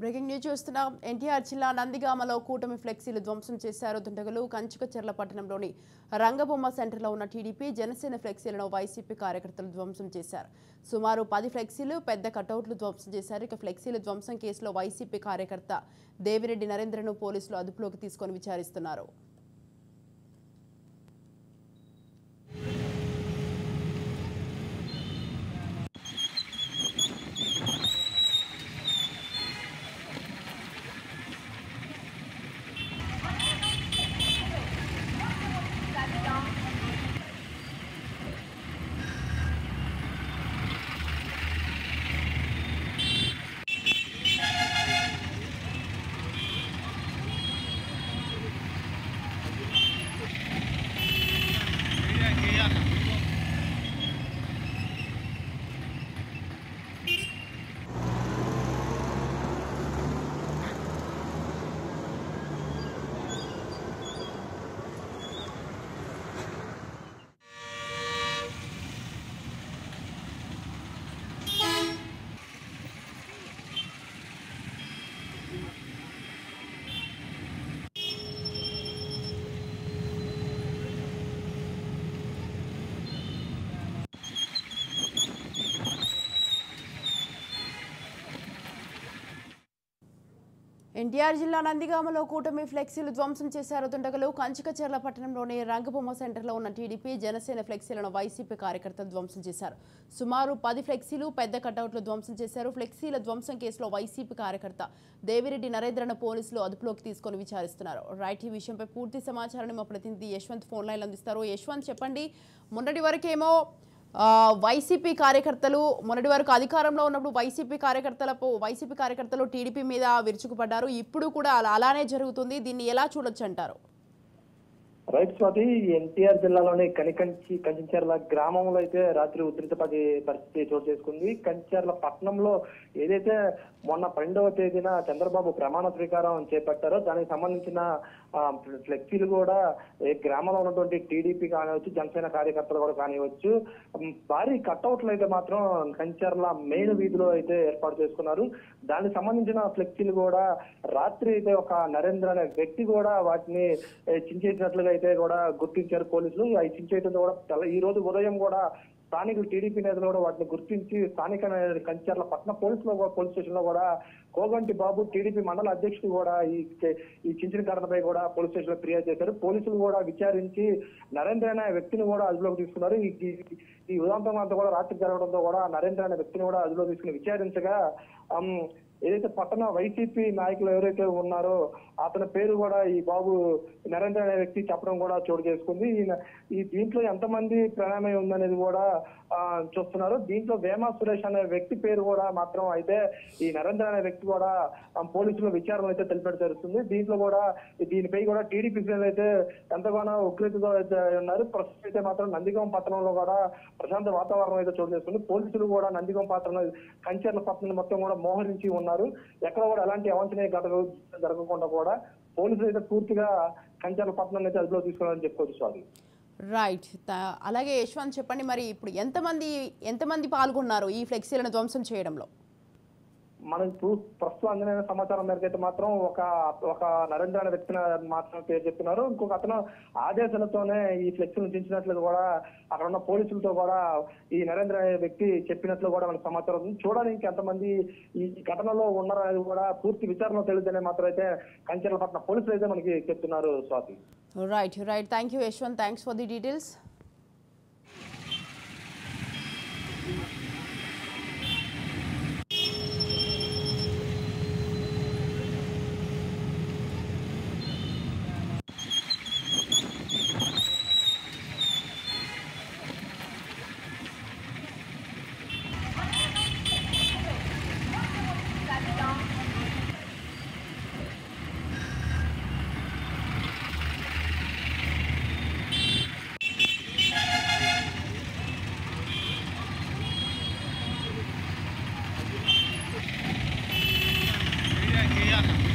Breaking news చూస్తున్నాం. ఎన్టీఆర్ జిల్లా నందిగామలో కూటమి ఫ్లెక్సీలు ధ్వంసం చేశారు దుండగులు. కంచికచర్ల పట్టణంలోని రంగబొమ్మ సెంటర్లో ఉన్న టీడీపీ జనసేన ఫ్లెక్సీలను వైసీపీ కార్యకర్తలు ధ్వంసం చేశారు. సుమారు 10 ఫ్లెక్సీలు, పెద్ద కటౌట్లు ధ్వంసం చేశారు. ఇక ఫ్లెక్సీల ధ్వంసం కేసులో వైసీపీ కార్యకర్త దేవిరెడ్డి నరేంద్రను పోలీసులు అదుపులోకి తీసుకొని విచారిస్తున్నారు. ఎన్టీఆర్ జిల్లా నందిగామలో కూటమి ఫ్లెక్సీలు ధ్వంసం చేశారు దుండగులు. కంచికచర్ల పట్టణంలోని రంగబొమ్మ సెంటర్లో ఉన్న టీడీపీ జనసేన ఫ్లెక్సీలను వైసీపీ కార్యకర్తలు ధ్వంసం చేశారు. సుమారు 10 ఫ్లెక్సీలు, పెద్ద కటౌట్లు ధ్వంసం చేశారు. ఫ్లెక్సీల ధ్వంసం కేసులో వైసీపీ కార్యకర్త దేవిరెడ్డి నరేంద్రను పోలీసులు అదుపులోకి తీసుకొని విచారిస్తున్నారు. రైట్, ఈ విషయంపై పూర్తి సమాచారాన్ని మా ప్రతినిధి యశ్వంత్ ఫోన్ లైన్లో అందిస్తారు. యశ్వంత్, చెప్పండి. మొన్నటి వరకేమో వైసీపీ కార్యకర్తలు మొన్నటి వరకు అధికారంలో ఉన్నప్పుడు వైసీపీ కార్యకర్తలు టీడీపీ మీద విరుచుకుపడ్డారు. ఇప్పుడు కూడా అలానే జరుగుతుంది. దీన్ని ఎలా చూడొచ్చు అంటారు? రైట్ స్వాతి, ఎన్టీఆర్ జిల్లాలోని కంచిచర్ల గ్రామంలో అయితే రాత్రి ఉధృతపడి పరిస్థితి చోటు చేసుకుంది. కంచిచర్ల పట్టణంలో ఏదైతే మొన్న 12వ తేదీన చంద్రబాబు ప్రమాణ స్వీకారం చేపట్టారో దానికి సంబంధించిన ఫ్లెక్సీలు కూడా గ్రామంలో ఉన్నటువంటి టీడీపీ కానివచ్చు, జనసేన కార్యకర్తలు కూడా కానివచ్చు, భారీ కట్అవుట్లు అయితే మాత్రం కంచిచర్ల మెయిన్ వీధిలో అయితే ఏర్పాటు చేసుకున్నారు. దానికి సంబంధించిన ఫ్లెక్సీలు కూడా రాత్రి అయితే ఒక నరేంద్ర అనే వ్యక్తి కూడా వాటిని చించేసినట్లుగా అయితే కూడా గుర్తించారు పోలీసులు. అవి చించేయడంతో కూడా ఈ రోజు ఉదయం కూడా స్థానికులు టీడీపీ నేతలు కూడా వాటిని గుర్తించి స్థానిక కంచిచర్ల పట్టణ పోలీస్ స్టేషన్ లో కూడా కోగంటి బాబు టీడీపీ మండల అధ్యక్షుడు కూడా ఈ చించిన ఘటనపై కూడా పోలీస్ స్టేషన్ లో ఫిర్యాదు చేశారు. పోలీసులు కూడా విచారించి నరేంద్ర అనే వ్యక్తిని కూడా అదుపులోకి తీసుకున్నారు. ఈ ఉదాంతం అంతా కూడా రాత్రి జరగడంతో కూడా నరేంద్ర అనే వ్యక్తిని కూడా అదుపులోకి తీసుకుని విచారించగా ఏదైతే పట్టణ వైసీపీ నాయకులు ఎవరైతే ఉన్నారో అతని పేరు కూడా ఈ బాబు నరేంద్ర అనే వ్యక్తి చెప్పడం కూడా చోటు చేసుకుంది. ఈ దీంట్లో ఎంతమంది ప్రయాణమై ఉందనేది కూడా చూస్తున్నారు. దీంట్లో వేమా సురేష్ అనే వ్యక్తి పేరు కూడా మాత్రం అయితే ఈ నరేంద్ర అనే వ్యక్తి కూడా పోలీసుల విచారణ అయితే తెలిపేట జరుగుతుంది. దీంట్లో కూడా దీనిపై కూడా టీడీపీ శ్రేణులు అయితే ఎంతగానో ఉగ్రతతో అయితే ఉన్నారు. ప్రస్తుతం అయితే మాత్రం నందిగామ పట్టణంలో కూడా ప్రశాంత వాతావరణం అయితే చోటు చేసుకుంది. పోలీసులు కూడా నందిగామ పట్టణం కంచిచర్ల పట్టణం మొత్తం కూడా మోహరించి ఉన్నారు. ఎక్కడ కూడా ఎలాంటి అవాంఛనీయ ఘటనలు జరగకుండా కూడా పోలీసులు అయితే పూర్తిగా కంచిచర్ల పట్టణం అయితే అదుపులో తీసుకోవాలని చెప్పుకోవచ్చు. స్వామి, రైట్. అలాగే యశ్వంత్, చెప్పండి, మరి ఇప్పుడు ఎంతమంది పాల్గొన్నారు ఈ ఫ్లెక్సీలను ధ్వంసం చేయడంలో? మనం ప్రస్తుతం అందిన సమాచారం మేరకు అయితే మాత్రం ఒక నరేంద్ర అనే వ్యక్తిని మాత్రం పేరు చెప్తున్నారు. ఇంకొక అతను ఆదేశాలతోనే ఈ ఫ్లెక్సీలను దించినట్లు కూడా అక్కడ ఉన్న పోలీసులతో కూడా ఈ నరేంద్ర అనే వ్యక్తి చెప్పినట్లు కూడా మనకు సమాచారం ఉంది. చూడాలి ఇంకెంతమంది ఈ ఘటనలో ఉన్నారనేది కూడా పూర్తి విచారణ తెలుదనే మాత్రం అయితే కంచిచర్ల పట్టణ పోలీసులు అయితే మనకి చెప్తున్నారు. Swathi, right. Thank you Yashwant, thanks for the details. Iya.